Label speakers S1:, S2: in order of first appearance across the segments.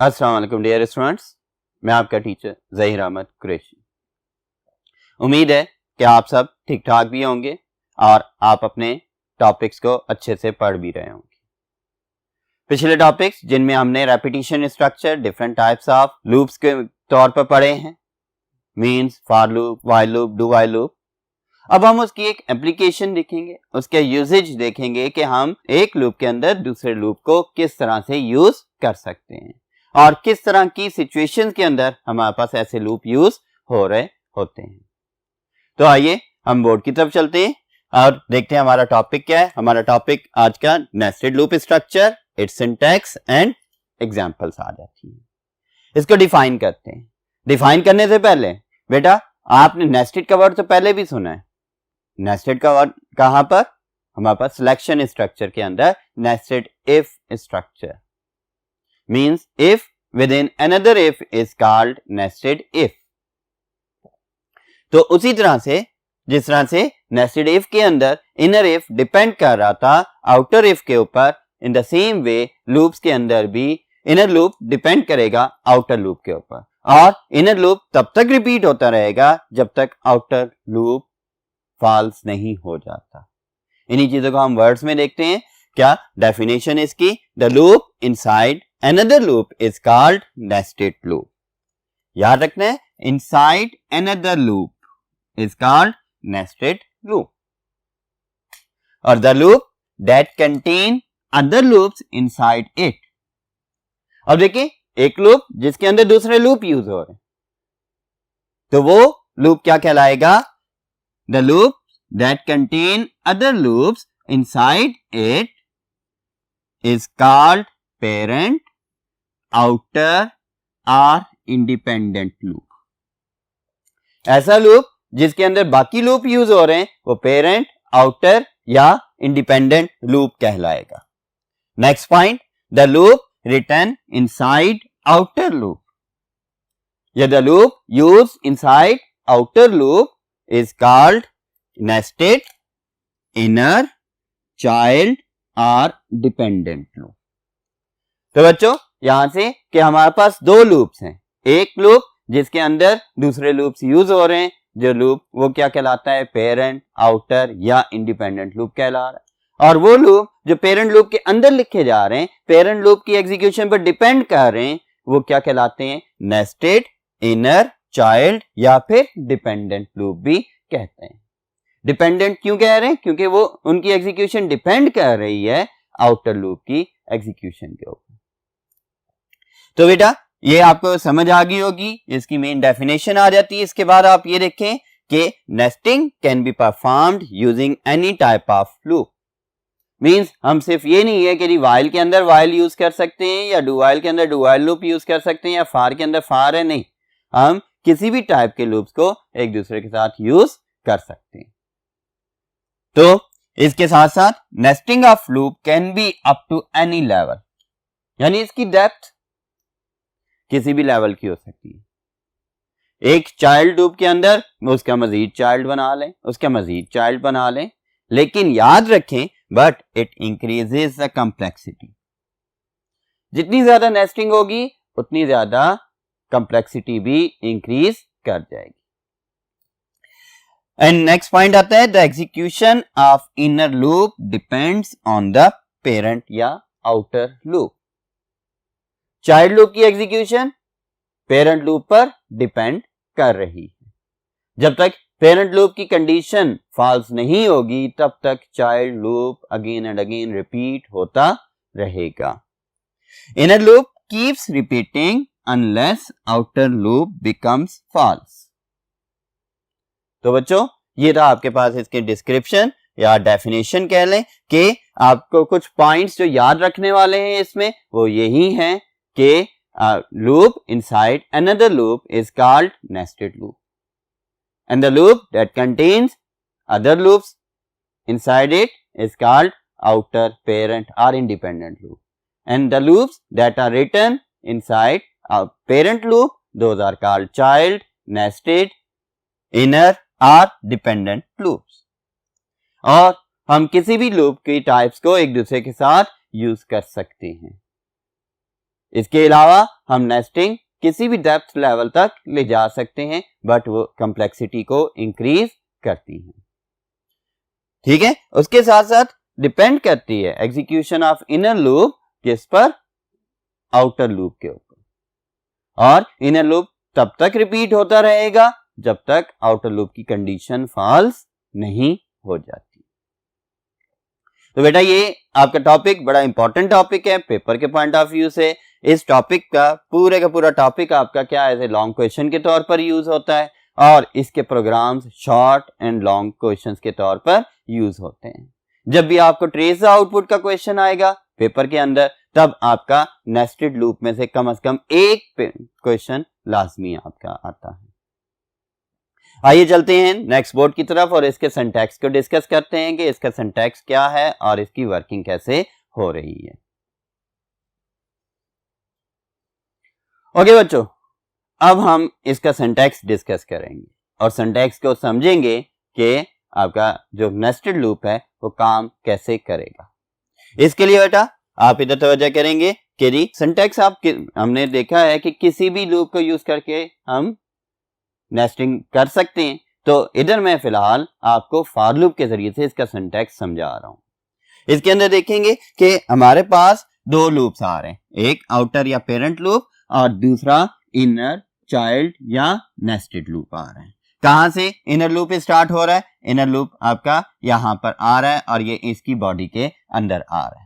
S1: अस्सलाम वालेकुम dear students, मैं आपका टीचर ज़हीर अहमद कुरैशी। उम्मीद है कि आप सब ठीक ठाक भी होंगे और आप अपने टॉपिक्स को अच्छे से पढ़ भी रहे होंगे। पिछले टॉपिक्स जिनमें हमने repetition structure, different types of loops के तौर पर पढ़े हैं, means, for loop, while loop, do while loop. अब हम उसकी एक एप्लीकेशन देखेंगे, उसके यूजेज देखेंगे कि हम एक लूप के अंदर दूसरे लूप को किस तरह से यूज कर सकते हैं और किस तरह की सिचुएशंस के अंदर हमारे पास ऐसे लूप यूज हो रहे होते हैं। तो आइए हम बोर्ड की तरफ चलते हैं और देखते हैं हमारा टॉपिक क्या है। हमारा टॉपिक आज का nested loop structure, it's syntax and examples आ जाती है। इसको डिफाइन करते हैं। डिफाइन करने से पहले बेटा आपने नेस्टेड का वर्ड तो पहले भी सुना है। नेस्टेड का वर्ड कहां पर? हमारे पास सिलेक्शन स्ट्रक्चर के अंदर nested if structure means if within another if is called nested if। तो उसी तरह से जिस तरह से nested if के अंदर inner if डिपेंड कर रहा था outer if के ऊपर, in the same way loops के अंदर भी inner loop डिपेंड करेगा outer loop के ऊपर और inner loop तब तक रिपीट होता रहेगा जब तक outer loop फॉल्स नहीं हो जाता। इन्हीं चीजों को हम वर्ड्स में देखते हैं। क्या डेफिनेशन इसकी? The loop inside another loop is called nested loop। याद रखना है, inside another loop is called nested loop। और the loop that contain other loops inside it। अब देखिए एक लूप जिसके अंदर दूसरे लूप यूज हो रहे हैं, तो वो लूप क्या कहलाएगा? The loop that contain other loops inside it is called parent, outer और इंडिपेंडेंट लूप। ऐसा लूप जिसके अंदर बाकी लूप यूज हो रहे हैं वो पेरेंट, आउटर या इंडिपेंडेंट लूप कहलाएगा। Next point, the loop written inside outer loop. या the loop use inside outer loop is called nested, inner, child और dependent loop। तो बच्चों यहां से कि हमारे पास दो लूप्स हैं। एक लूप जिसके अंदर दूसरे लूप्स यूज हो रहे हैं, जो लूप वो क्या कहलाता है? पेरेंट, आउटर या इंडिपेंडेंट लूप कहला रहा है। और वो लूप जो पेरेंट लूप के अंदर लिखे जा रहे हैं, पेरेंट लूप की एग्जीक्यूशन पर डिपेंड कर रहे हैं, वो क्या कहलाते हैं? नेस्टेड, इनर, चाइल्ड या फिर डिपेंडेंट लूप भी कहते हैं। डिपेंडेंट क्यों कह रहे हैं? क्योंकि वो उनकी एग्जीक्यूशन डिपेंड कर रही है आउटर लूप की एग्जीक्यूशन के ऊपर। तो बेटा ये आपको समझ आ गई होगी, इसकी मेन डेफिनेशन आ जाती है। इसके बाद आप ये देखें कि nesting can be performed using any type of loop. Means हम सिर्फ ये नहीं है कि व्हाइल के अंदर व्हाइल यूज कर सकते हैं या डू व्हाइल के अंदर डू व्हाइल लूप यूज कर सकते हैं या फॉर के अंदर फॉर है, नहीं, हम किसी भी टाइप के लूप्स को एक दूसरे के साथ यूज कर सकते हैं। तो इसके साथ साथ nesting of loop can be up to any level, यानी इसकी डेप्थ किसी भी लेवल की हो सकती है। एक चाइल्ड लूप के अंदर उसका मजीद चाइल्ड बना लें, उसका मजीद चाइल्ड बना लें, लेकिन याद रखें but it increases the complexity. जितनी ज्यादा नेस्टिंग होगी उतनी ज्यादा कंप्लेक्सिटी भी इंक्रीज कर जाएगी। एंड नेक्स्ट पॉइंट आता है, the execution of inner loop depends on the parent या आउटर लूप। चाइल्ड लूप की एग्जीक्यूशन पेरेंट लूप पर डिपेंड कर रही है। जब तक पेरेंट लूप की कंडीशन फॉल्स नहीं होगी तब तक child loop again and again repeat होता रहेगा। Inner loop keeps repeating unless outer loop becomes false। तो बच्चों ये था आपके पास इसके डिस्क्रिप्शन या डेफिनेशन कह लें कि आपको कुछ पॉइंट्स जो याद रखने वाले हैं इसमें वो यही हैं कि loop inside another loop is called nested loop and the loop that contains other loops inside it is called outer, parent or independent loop and the loops that are written inside a parent loop, those are called child, nested, inner or dependent loops। और हम किसी भी loop की types को एक दूसरे के साथ यूज कर सकते हैं। इसके अलावा हम नेस्टिंग किसी भी डेप्थ लेवल तक ले जा सकते हैं, बट वो कम्प्लेक्सिटी को इंक्रीज करती है। ठीक है, उसके साथ साथ डिपेंड करती है एग्जीक्यूशन ऑफ इनर लूप किस पर, आउटर लूप के ऊपर, और इनर लूप तब तक रिपीट होता रहेगा जब तक आउटर लूप की कंडीशन फॉल्स नहीं हो जाती। तो बेटा ये आपका टॉपिक बड़ा इंपॉर्टेंट टॉपिक है पेपर के पॉइंट ऑफ व्यू से। इस टॉपिक का पूरा टॉपिक आपका क्या एज ए लॉन्ग क्वेश्चन के तौर पर यूज होता है, और इसके programs short and long questions के तौर पर यूज होते हैं। जब भी आपको ट्रेस आउटपुट का क्वेश्चन आएगा पेपर के अंदर, तब आपका नेस्टेड लूप में से कम एक क्वेश्चन लाजमी आपका आता है। आइए चलते हैं नेक्स्ट बोर्ड की तरफ और इसके सिंटैक्स को डिस्कस करते हैं कि इसका सिंटैक्स क्या है और इसकी वर्किंग कैसे हो रही है। ओके बच्चों, अब हम इसका सिंटैक्स डिस्कस करेंगे और सिंटैक्स को समझेंगे कि आपका जो नेस्टेड लूप है वो काम कैसे करेगा। इसके लिए बेटा आप इधर तवज्जो करेंगे कि जी सिंटैक्स हमने देखा है कि किसी भी लूप को यूज करके हम नेस्टिंग कर सकते हैं, तो इधर मैं फिलहाल आपको फॉर लूप के जरिए से इसका सिंटैक्स समझा रहा हूं। इसके अंदर देखेंगे कि हमारे पास दो लूप्स आ रहे हैं, एक आउटर या पेरेंट लूप और दूसरा इनर चाइल्ड या नेस्टेड लूप आ रहा है। कहां से इनर लूप स्टार्ट हो रहा है, इनर लूप आपका यहां पर आ रहा है और ये इसकी बॉडी के अंदर आ रहा है।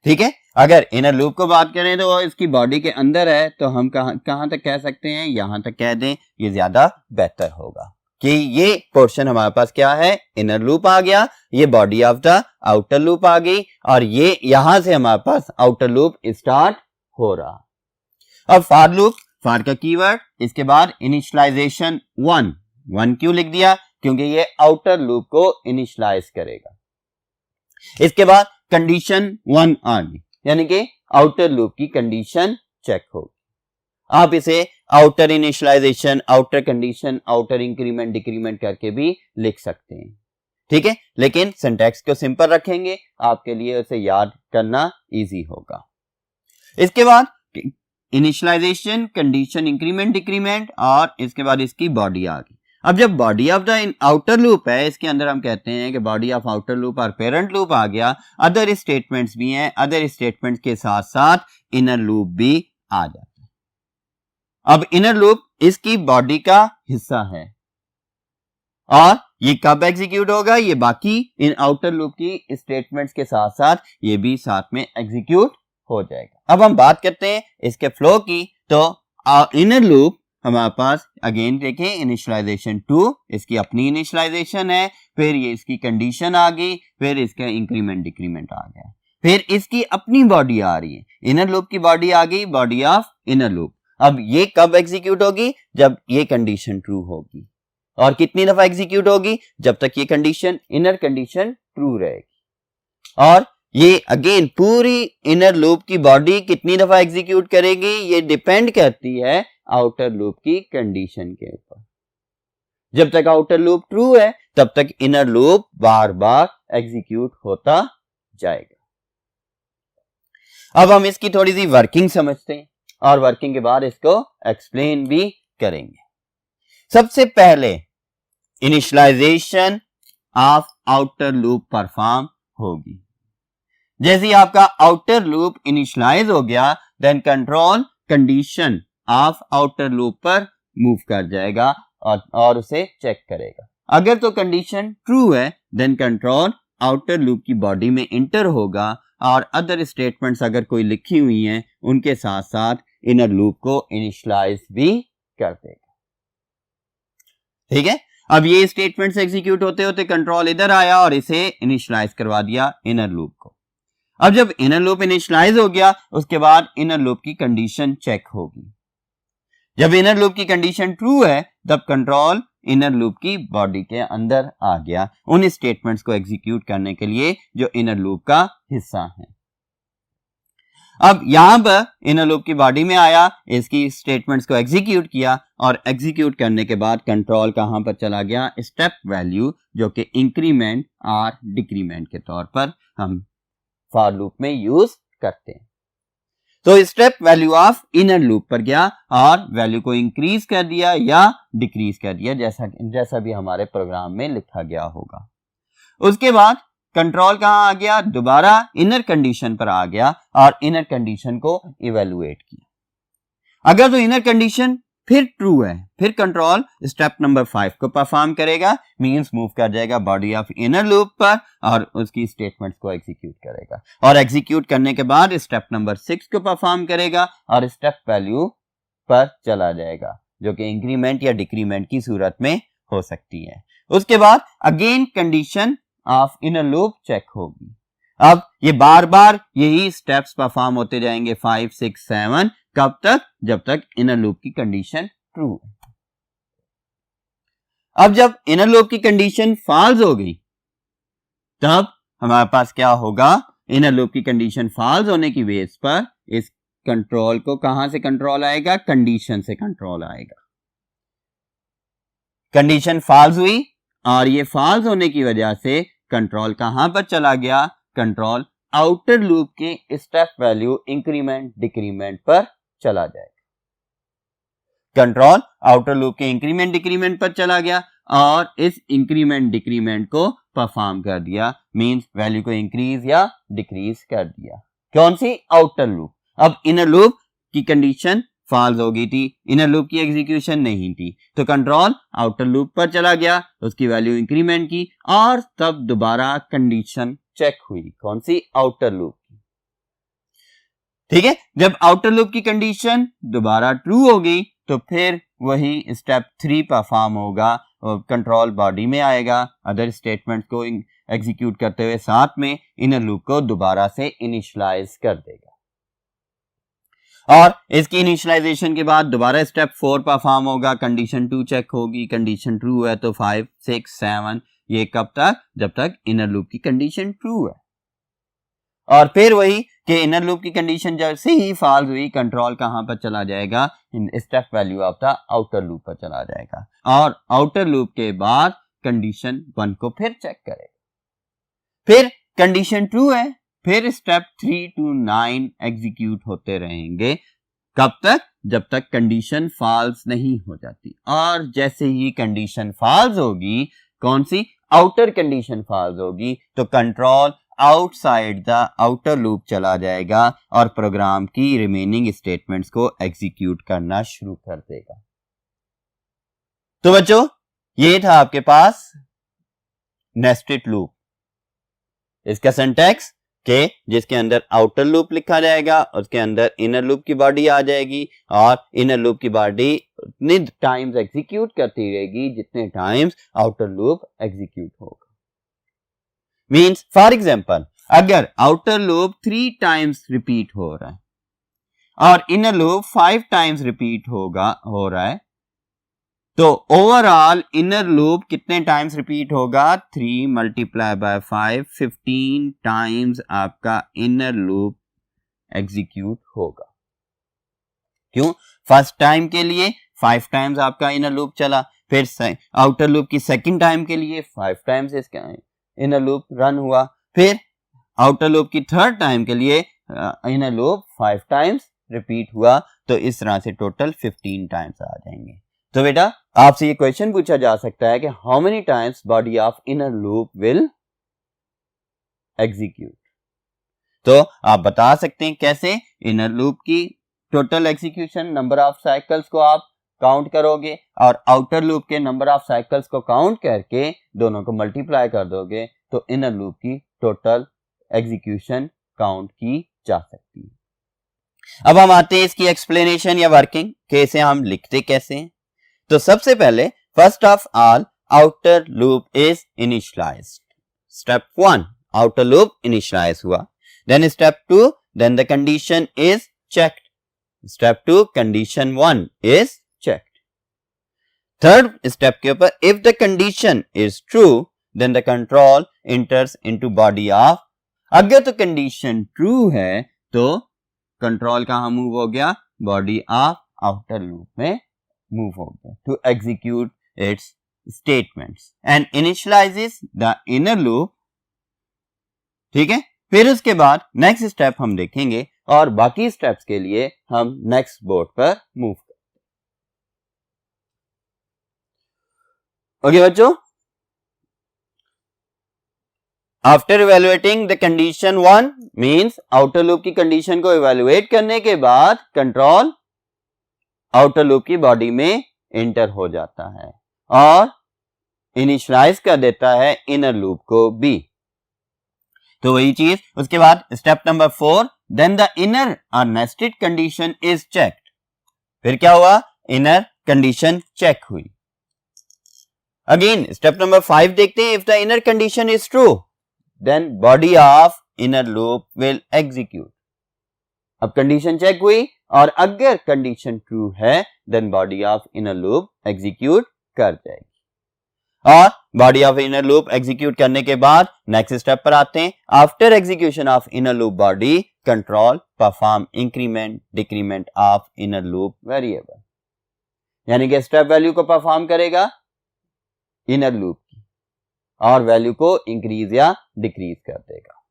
S1: ठीक है, अगर इनर लूप को बात करें तो वो इसकी बॉडी के अंदर है, तो हम कहां तक कह सकते हैं, यहां तक कह दें, ये ज्यादा बेहतर होगा कि ये पोर्शन हमारे पास क्या है, इनर लूप आ गया, ये body of the outer loop आ गई और ये यहां से हमारे पास आउटर लूप स्टार्ट हो रहा। अब फॉर लूप, फॉर का कीवर्ड, इसके बाद इनिशियलाइजेशन 1 क्यों लिख दिया, क्योंकि ये आउटर लूप को इनिशियलाइज करेगा। इसके बाद कंडीशन 1 आ गई, यानी कि आउटर लूप की कंडीशन चेक होगी। आप इसे outer initialisation, outer condition, outer increment decrement करके भी लिख सकते हैं। ठीक है, लेकिन सिंटैक्स को सिंपल रखेंगे, आपके लिए उसे याद करना इजी होगा। इसके बाद इनिशियलाइजेशन, कंडीशन, इंक्रीमेंट डिक्रीमेंट और इसके बाद इसकी बॉडी आ गई। अब जब body of the outer loop है, इसके अंदर हम कहते हैं कि बॉडी ऑफ आउटर लूप और पेरेंट लूप आ गया, अदर स्टेटमेंट्स भी हैं, अदर स्टेटमेंट्स के साथ साथ इनर लूप भी आ जाता है। अब इनर लूप इसकी बॉडी का हिस्सा है और ये कब एग्जीक्यूट होगा, ये बाकी इन आउटर लूप की स्टेटमेंट्स के साथ साथ ये भी साथ में एग्जीक्यूट हो जाएगा। अब हम बात करते हैं इसके फ्लो की, तो इनर लूप हमारे पास अगेन देखें इनिशियलाइजेशन 2, इसकी अपनी इनिशियलाइजेशन है, फिर ये इसकी कंडीशन आ गई, फिर इसका इंक्रीमेंट डिक्रीमेंट आ गया, फिर इसकी अपनी बॉडी आ रही है, इनर लूप की बॉडी आ गई, बॉडी ऑफ इनर लूप। अब ये कब एग्जीक्यूट होगी, जब ये कंडीशन ट्रू होगी, और कितनी दफा एग्जीक्यूट होगी, जब तक ये कंडीशन इनर कंडीशन ट्रू रहेगी। और ये अगेन पूरी इनर लूप की बॉडी कितनी दफा एग्जीक्यूट करेगी, ये डिपेंड करती है आउटर लूप की कंडीशन के ऊपर। जब तक आउटर लूप ट्रू है तब तक इनर लूप बार बार एग्जीक्यूट होता जाएगा। अब हम इसकी थोड़ी सी वर्किंग समझते हैं और वर्किंग के बाद इसको एक्सप्लेन भी करेंगे। सबसे पहले initialization of outer loop perform होगी। जैसे ही आपका आउटर लूप इनिशियलाइज हो गया, then control condition of outer loop पर मूव कर जाएगा और उसे चेक करेगा। अगर तो कंडीशन ट्रू है, देन कंट्रोल आउटर लूप की बॉडी में इंटर होगा और अदर स्टेटमेंट्स अगर कोई लिखी हुई हैं उनके साथ साथ इनर लूप को इनिशियलाइज भी कर देगा। ठीक है, अब ये स्टेटमेंट्स एग्जीक्यूट होते होते कंट्रोल इधर आया और इसे इनिशियलाइज करवा दिया इनर लूप को। अब जब इनर लूप इनिशियलाइज हो गया, उसके बाद इनर लूप की कंडीशन चेक होगी। जब इनर लूप की कंडीशन ट्रू है, तब कंट्रोल इनर लूप की बॉडी के अंदर आ गया उन स्टेटमेंट्स को एग्जीक्यूट करने के लिए जो इनर लूप का हिस्सा है। अब यहां पर इनर लूप की बॉडी में आया, इसकी स्टेटमेंट्स को एग्जीक्यूट किया और एग्जीक्यूट करने के बाद कंट्रोल कहां पर चला गया, स्टेप वैल्यू, जो कि इंक्रीमेंट और डिक्रीमेंट के तौर पर हम फॉर लूप में यूज करते हैं। तो step value of inner loop पर गया और वैल्यू को इंक्रीज कर दिया या डिक्रीज कर दिया, जैसा भी हमारे प्रोग्राम में लिखा गया होगा। उसके बाद कंट्रोल कहां आ गया, दोबारा इनर कंडीशन पर आ गया और इनर कंडीशन को इवेलुएट किया। अगर तो इनर कंडीशन फिर ट्रू है, फिर कंट्रोल स्टेप नंबर 5 को परफॉर्म करेगा, मींस मूव कर जाएगा बॉडी ऑफ इनर लूप पर और उसकी स्टेटमेंट्स को एग्जीक्यूट करेगा और एग्जीक्यूट करने के बाद स्टेप नंबर 6 को परफॉर्म करेगा और स्टेप वैल्यू पर चला जाएगा, जो कि इंक्रीमेंट या डिक्रीमेंट की सूरत में हो सकती है। उसके बाद again condition of inner loop check होगी। अब ये बार बार यही स्टेप्स परफॉर्म होते जाएंगे 5, 6, 7, कब तक, जब तक इनर लूप की कंडीशन ट्रू है। अब जब इनर लूप की कंडीशन फॉल्स हो गई तब हमारे पास क्या होगा, इनर लूप की कंडीशन फॉल्स होने की बेस पर इस कंट्रोल को कहां से कंट्रोल आएगा, कंडीशन से कंट्रोल आएगा। कंडीशन फॉल्स हुई और ये फॉल्स होने की वजह से कंट्रोल कहां पर चला गया, कंट्रोल आउटर लूप के स्टेप वैल्यू इंक्रीमेंट डिक्रीमेंट पर चला जाएगा। कंट्रोल आउटर लूप के इंक्रीमेंट डिक्रीमेंट पर चला गया और इस इंक्रीमेंट डिक्रीमेंट को परफॉर्म कर दिया, मींस वैल्यू को इंक्रीज या डिक्रीज कर दिया। कौन सी, आउटर लूप। अब इनर लूप की कंडीशन फॉल्स हो गई थी, इनर लूप की एग्जीक्यूशन नहीं थी, तो कंट्रोल आउटर लूप पर चला गया, उसकी वैल्यू इंक्रीमेंट की और तब दोबारा कंडीशन चेक हुई, कौन सी, आउटर लूप की। ठीक है, जब आउटर लूप की कंडीशन दोबारा ट्रू हो गई तो फिर वही स्टेप 3 परफॉर्म होगा और कंट्रोल बॉडी में आएगा, अदर स्टेटमेंट को एग्जीक्यूट करते हुए साथ में इनर लूप को दोबारा से इनिशियलाइज कर देगा और इसकी इनिशियलाइजेशन के बाद दोबारा स्टेप 4 परफॉर्म होगा, कंडीशन 2 चेक होगी, कंडीशन ट्रू है तो 5, 6, 7, ये कब तक, जब तक इनर लूप की कंडीशन ट्रू है। और फिर वही कि इनर लूप की कंडीशन जैसे ही फॉल्स हुई, कंट्रोल कहां पर चला जाएगा, step value of the outer loop पर चला जाएगा और आउटर लूप के बाद कंडीशन 1 को फिर चेक करेगा। फिर कंडीशन ट्रू है, फिर स्टेप 3 to 9 एग्जीक्यूट होते रहेंगे, कब तक, जब तक कंडीशन फॉल्स नहीं हो जाती। और जैसे ही कंडीशन फॉल्स होगी, कौन सी, आउटर कंडीशन फॉल्स होगी, तो control outside the outer loop चला जाएगा और प्रोग्राम की रिमेनिंग स्टेटमेंट्स को एग्जीक्यूट करना शुरू कर देगा। तो बच्चों, ये था आपके पास नेस्टेड लूप, इसका सिंटैक्स के जिसके अंदर आउटर लूप लिखा जाएगा, उसके अंदर इनर लूप की बॉडी आ जाएगी और इनर लूप की बॉडी उतने टाइम्स एग्जीक्यूट करती रहेगी जितने टाइम्स आउटर लूप एग्जीक्यूट होगा। मींस फॉर एग्जांपल, अगर आउटर लूप 3 टाइम्स रिपीट हो रहा है और इनर लूप 5 टाइम्स रिपीट हो रहा है, तो ओवरऑल इनर लूप कितने टाइम्स रिपीट होगा, 3 मल्टीप्लाई बाय 5, 15 टाइम्स आपका इनर लूप एग्जीक्यूट होगा। क्यों, फर्स्ट टाइम के लिए 5 टाइम्स आपका इनर लूप चला, फिर आउटर लूप की सेकंड टाइम के लिए 5 टाइम्स इसका इनर लूप रन हुआ, फिर आउटर लूप की थर्ड टाइम के लिए इनर लूप 5 टाइम्स रिपीट हुआ, तो इस तरह से टोटल 15 टाइम्स आ जाएंगे। तो बेटा आपसे ये क्वेश्चन पूछा जा सकता है कि how many times body of inner loop will execute. तो आप बता सकते हैं कैसे, इनर लूप की total execution number of cycles को आप काउंट करोगे और आउटर लूप के नंबर ऑफ साइकिल्स को काउंट करके दोनों को मल्टीप्लाई कर दोगे तो इनर लूप की टोटल एग्जीक्यूशन काउंट की जा सकती है। अब हम आते हैं इसकी एक्सप्लेनेशन या वर्किंग, कैसे हम लिखते कैसे हैं। तो सबसे पहले first of all outer loop is initialized. Step 1 outer loop initialize हुआ, then step 2 then the condition is checked, step 2 condition 1 is checked. Third step के ऊपर if the condition is true then the control enters into body of, अगर तो condition true है तो control कहां move हो गया, बॉडी ऑफ आउटर लूप में मूव हो गया to execute its statements and initializes the inner loop. ठीक है, फिर उसके बाद नेक्स्ट स्टेप हम देखेंगे और बाकी स्टेप्स के लिए हम नेक्स्ट बोर्ड पर मूव करते हैं। ओके बच्चों, after evaluating the condition 1 means outer loop की कंडीशन को इवेलुएट करने के बाद कंट्रोल आउटर लूप की बॉडी में एंटर हो जाता है और इनिशियलाइज कर देता है इनर लूप को भी। तो वही चीज, उसके बाद step number 4, then the inner और नेस्टेड कंडीशन इज चेक्ड। फिर क्या हुआ, इनर कंडीशन चेक हुई। अगेन स्टेप नंबर 5 देखते हैं, if the inner condition is true then body of inner loop will execute. अब कंडीशन चेक हुई और अगर कंडीशन ट्रू है then body of inner loop execute कर जाएगी। और body of inner loop execute करने के बाद नेक्स्ट स्टेप पर आते हैं। After execution of inner loop body control perform increment decrement of inner loop variable, यानी कि स्टेप वैल्यू को परफॉर्म करेगा इनर लूप की और वैल्यू को इंक्रीज या डिक्रीज कर देगा।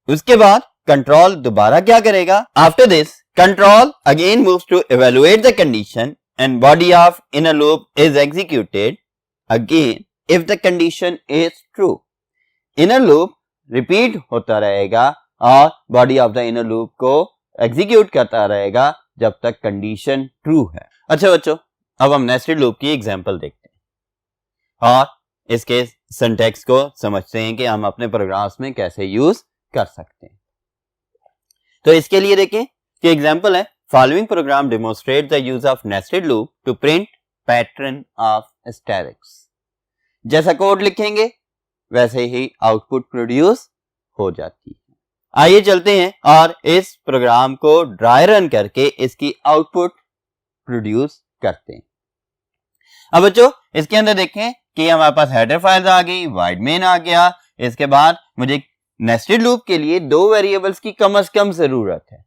S1: उसके बाद कंट्रोल दोबारा क्या करेगा, after this control again moves to evaluate the condition and body of inner loop is executed again if the condition is true. Inner loop repeat होता रहेगा और body of the inner loop को execute करता रहेगा जब तक condition true है। अच्छा बच्चों, अब हम नेस्टेड लूप की एग्जांपल देखते हैं और इसके सिंटैक्स को समझते हैं कि हम अपने प्रोग्राम्स में कैसे यूज कर सकते हैं। तो इसके लिए देखें कि एग्जांपल है, following program demonstrate the use of nested loop to print pattern of asterisks. जैसा कोड लिखेंगे वैसे ही आउटपुट प्रोड्यूस हो जाती है। आइए चलते हैं और इस प्रोग्राम को ड्राई रन करके इसकी आउटपुट प्रोड्यूस करते हैं। अब बच्चों इसके अंदर देखें कि हमारे पास हेडर फाइल्स आ गई, वाइड मेन आ गया। इसके बाद मुझे नेस्टेड लूप के लिए 2 वेरिएबल्स की कम से कम जरूरत है।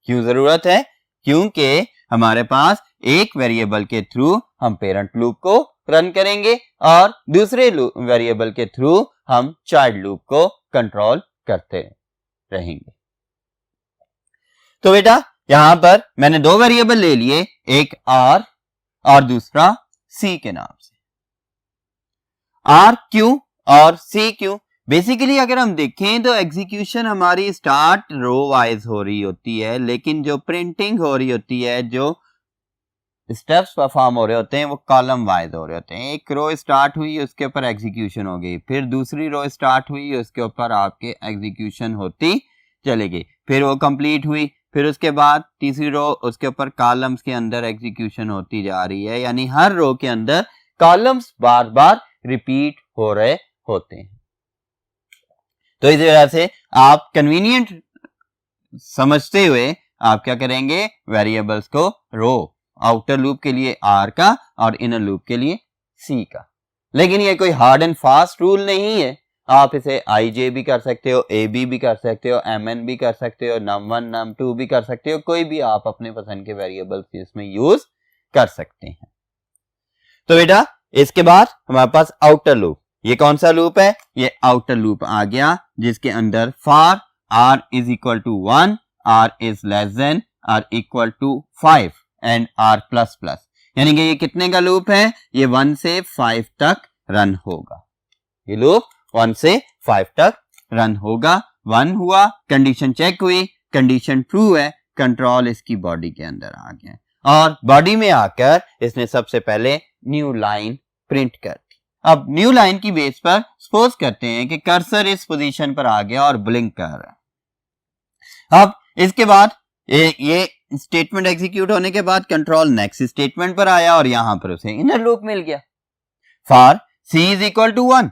S1: क्यों जरूरत है, क्योंकि हमारे पास एक वेरिएबल के थ्रू हम पेरेंट लूप को रन करेंगे और दूसरे वेरिएबल के थ्रू हम चाइल्ड लूप को कंट्रोल करते रहेंगे। तो बेटा यहां पर मैंने 2 वेरिएबल ले लिए, एक आर और दूसरा सी के नाम से। आर क्यों और सी क्यों? बेसिकली अगर हम देखें तो एग्जीक्यूशन हमारी स्टार्ट रो वाइज हो रही होती है, लेकिन जो प्रिंटिंग हो रही होती है, जो स्टेप्स परफॉर्म हो रहे होते हैं वो कॉलम वाइज हो रहे होते हैं। एक रो स्टार्ट हुई उसके ऊपर एग्जीक्यूशन हो गई, फिर दूसरी रो स्टार्ट हुई उसके ऊपर आपके एग्जीक्यूशन होती चलेगी, फिर वो कंप्लीट हुई, फिर उसके बाद तीसरी रो उसके ऊपर कॉलम्स के अंदर एग्जीक्यूशन होती जा रही है। यानी हर रो के अंदर कॉलम्स बार बार रिपीट हो रहे होते हैं। तो इस वजह से आप कन्वीनियंट समझते हुए आप क्या करेंगे, वेरिएबल्स को रो आउटर लूप के लिए आर का और इनर लूप के लिए सी का। लेकिन ये कोई हार्ड एंड फास्ट रूल नहीं है, आप इसे आई जे भी कर सकते हो, ए बी भी कर सकते हो, एम एन भी कर सकते हो, num1 num2 भी कर सकते हो, कोई भी आप अपने पसंद के वेरिएबल्स इसमें यूज कर सकते हैं। तो बेटा इसके बाद हमारे पास आउटर लूप, ये कौन सा लूप है, ये आउटर लूप आ गया जिसके अंदर for r is equal to 1, r is less than r equal to 5 and r plus plus, यानी कि ये कितने का लूप है, ये 1 से 5 तक रन होगा। ये लूप 1 से 5 तक रन होगा। 1 हुआ, कंडीशन चेक हुई, कंडीशन ट्रू है, कंट्रोल इसकी बॉडी के अंदर आ गया और बॉडी में आकर इसने सबसे पहले न्यू लाइन प्रिंट कर दी। अब न्यू लाइन की बेस पर सपोज करते हैं कि कर्सर इस पोजीशन पर आ गया और ब्लिंक कर रहा है। अब इसके बाद ये स्टेटमेंट एग्जीक्यूट होने के बाद कंट्रोल नेक्स्ट स्टेटमेंट पर आया और यहां पर उसे इनर लूप मिल गया। For C is equal to 1,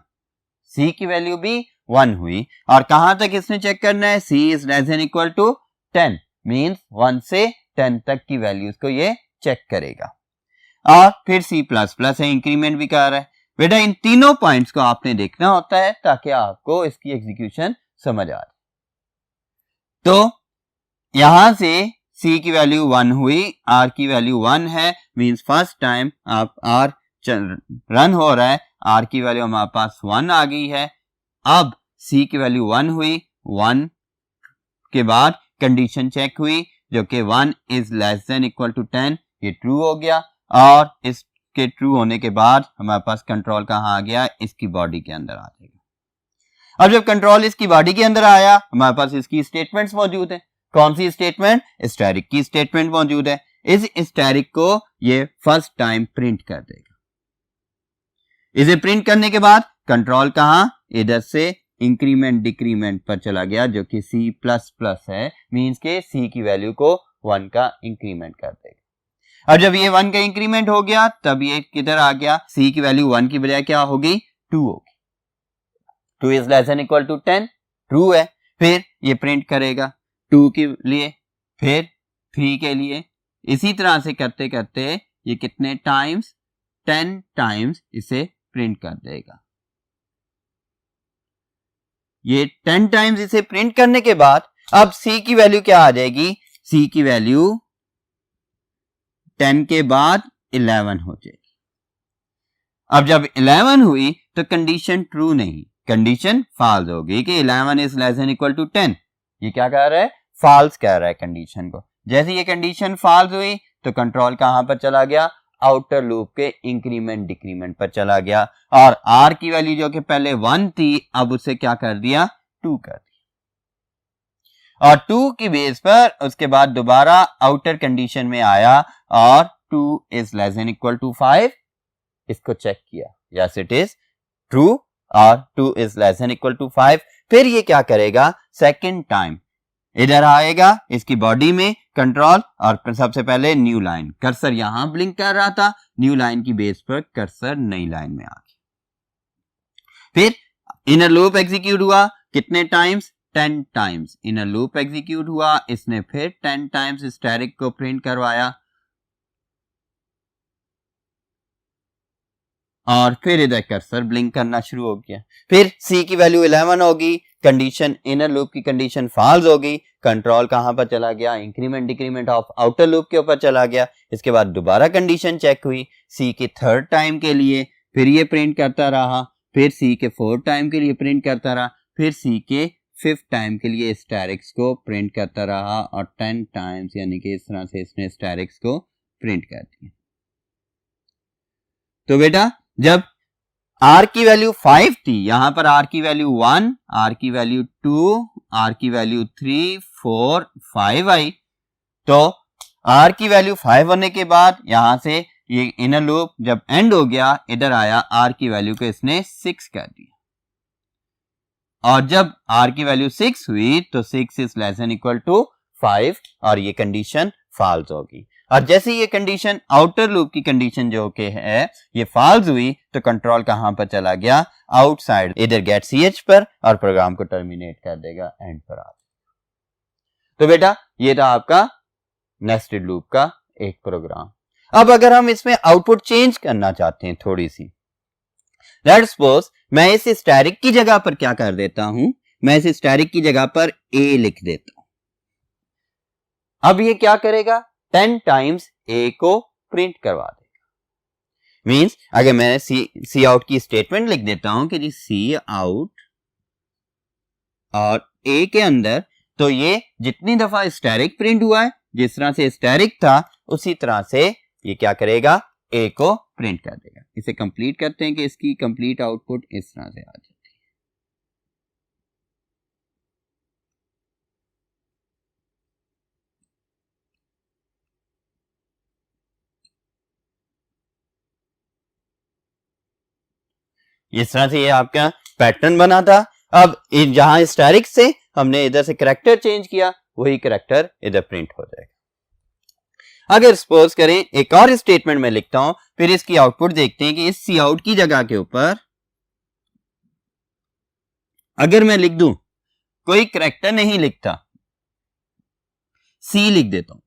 S1: C की वैल्यू भी 1 हुई और कहां तक इसने चेक करना है, C is less than equal to 10 means 1 से 10 तक की वैल्यूज को ये चेक करेगा। और फिर सी प्लस प्लस है, इंक्रीमेंट भी कर रहा है। बेटा इन तीनों पॉइंट्स को आपने देखना होता है ताकि आपको इसकी एग्जीक्यूशन समझ आ जाए। तो यहां से C की वैल्यू 1 हुई, R की वैल्यू 1 है, मींस फर्स्ट टाइम आप R रन हो रहा है, R की वैल्यू हमारे पास 1 आ गई है। अब C की वैल्यू 1 हुई, 1 के बाद कंडीशन चेक हुई जो कि 1 is less than equal to 10, ये ट्रू हो गया। और इसके ट्रू होने के बाद हमारे पास कंट्रोल कहाँ आ गया, इसकी बॉडी के अंदर आ जाएगा। अब जब कंट्रोल इसकी बॉडी के अंदर आया, हमारे पास इसकी स्टेटमेंट्स मौजूद है। कौन सी स्टेटमेंट? स्टैटिक की स्टेटमेंट मौजूद है। इस स्टैटिक को ये फर्स्ट टाइम प्रिंट कर देगा। इसे प्रिंट करने के बाद कंट्रोल कहां, इधर से इंक्रीमेंट डिक्रीमेंट पर चला गया जो कि C++ है, मींस के C की वैल्यू को 1 का इंक्रीमेंट कर देगा। और जब ये 1 का इंक्रीमेंट हो गया तब ये किधर आ गया, C की वैल्यू 1 की बजाय क्या होगी, 2 होगी। 2 is less than equal to 10, true है। फिर ये प्रिंट करेगा 2 के लिए, फिर 3 के लिए। इसी तरह से करते करते ये कितने टाइम्स, 10 टाइम्स इसे प्रिंट कर देगा। ये 10 टाइम्स इसे प्रिंट करने के बाद अब C की वैल्यू क्या आ जाएगी, C की वैल्यू 10 के बाद 11 हो जाएगी। अब जब 11 हुई तो कंडीशन ट्रू नहीं, कंडीशन फॉल्स होगी कि 11 is less than equal to 10। ये क्या कह रहा है, फॉल्स कह रहा है कंडीशन को। जैसे ये कंडीशन फॉल्स हुई तो कंट्रोल कहां पर चला गया, आउटर लूप के इंक्रीमेंट डिक्रीमेंट पर चला गया। और R की वैल्यू जो कि पहले 1 थी अब उसे क्या कर दिया, 2 कर दिया। और 2 की बेस पर उसके बाद दोबारा आउटर कंडीशन में आया और 2 is less than equal to 5, इसको चेक किया, यस इट इज ट्रू, और 2 is less than equal to 5। फिर ये क्या करेगा, सेकेंड टाइम इधर आएगा इसकी बॉडी में कंट्रोल, और सबसे पहले न्यू लाइन, कर्सर यहां ब्लिंक कर रहा था, न्यू लाइन की बेस पर कर्सर नई लाइन में आ गया। फिर इनर लूप एग्जीक्यूट हुआ, कितने times, 10 times inner loop execute हुआ। इसने फिर 10 टाइम्स स्टैटिक को प्रिंट करवाया और फिर इधर कर्सर ब्लिंक करना शुरू हो गया। फिर C की वैल्यू 11 होगी, कंडीशन इनर लूप की कंडीशन फॉल्स होगी, कंट्रोल कहां पर चला गया, increment decrement of outer loop के ऊपर चला गया। इसके बाद दोबारा कंडीशन चेक हुई C की थर्ड टाइम के लिए, फिर ये प्रिंट करता रहा, फिर C के फोर्थ टाइम के लिए प्रिंट करता रहा, फिर C के फिफ्थ टाइम के लिए स्टैटिक्स को प्रिंट करता रहा और 10 टाइम्स, यानी कि इस तरह से इसने स्टैटिक्स को प्रिंट कर दिया। तो बेटा जब R की वैल्यू 5 थी, यहां पर R की वैल्यू 1, R की वैल्यू 2, R की वैल्यू 3, 4, 5 आई, तो R की वैल्यू 5 होने के बाद यहां से ये इनर लूप जब एंड हो गया, इधर आया R की वैल्यू को इसने 6 कर दिया। और जब R की वैल्यू 6 हुई तो 6 is less than equal to 5 और ये कंडीशन फॉल्स होगी। और जैसे ये कंडीशन आउटर लूप की कंडीशन जो कि है ये फॉल्स हुई तो कंट्रोल कहां पर चला गया, आउटसाइड, इधर गेट CH पर, और प्रोग्राम को टर्मिनेट कर देगा, एंड पर आ जाएगा। तो बेटा ये था आपका नेस्टेड लूप का एक प्रोग्राम। अब अगर हम इसमें आउटपुट चेंज करना चाहते हैं थोड़ी सी, लेट्स सपोज मैं इस स्टैटिक की जगह पर क्या कर देता हूं, मैं इस स्टैटिक की जगह पर A लिख देता हूं। अब ये क्या करेगा, 10 टाइम्स A को प्रिंट करवा देगा। मींस अगर मैं सी आउट की स्टेटमेंट लिख देता हूं कि जी सी आउट और A के अंदर, तो ये जितनी दफा स्टैटिक प्रिंट हुआ है, जिस तरह से स्टैटिक था उसी तरह से ये क्या करेगा, A को प्रिंट कर देगा। इसे कंप्लीट करते हैं कि इसकी कंप्लीट आउटपुट इस तरह से आ जाती है। इस तरह से ये आपका पैटर्न बना था। अब जहां स्टैटिक से हमने इधर से कैरेक्टर चेंज किया, वही कैरेक्टर इधर प्रिंट हो जाएगा। अगर सपोज करें एक और स्टेटमेंट में लिखता हूं, फिर इसकी आउटपुट देखते हैं कि इस सी आउट की जगह के ऊपर अगर मैं लिख दूं, कोई कैरेक्टर नहीं लिखता, सी लिख देता हूं।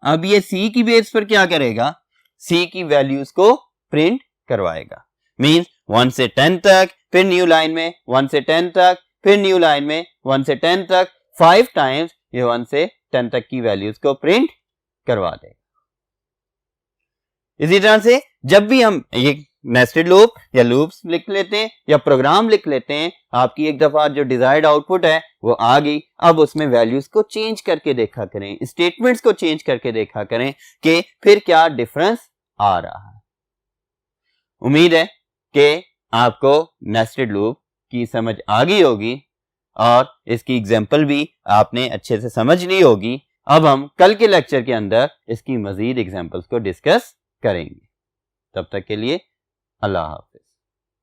S1: अब ये सी की बेस पर क्या करेगा, सी की वैल्यूज को प्रिंट करवाएगा। मींस 1 से 10 तक, फिर न्यू लाइन में 1 से 10 तक, फिर न्यू लाइन में 1 से 10 तक, 5 टाइम्स ये 1 से 10 तक की वैल्यूज को प्रिंट करवा देगा। इसी तरह से जब भी हम ये नेस्टेड लूप या लूप्स लिख लेते हैं या प्रोग्राम लिख लेते हैं। आपकी एक दफा जो डिजायर्ड आउटपुट है वो आ गई, अब उसमें वैल्यूज को चेंज करके देखा करें, स्टेटमेंट्स को चेंज करके देखा करें कि फिर क्या डिफरेंस आ रहा है। उम्मीद है कि आपको नेस्टेड लूप की समझ आ गई होगी और इसकी एग्जाम्पल भी आपने अच्छे से समझ ली होगी। अब हम कल के लेक्चर के अंदर इसकी मजीद एग्जाम्पल्स को डिस्कस करेंगे। तब तक के लिए अल्लाह हाफिज।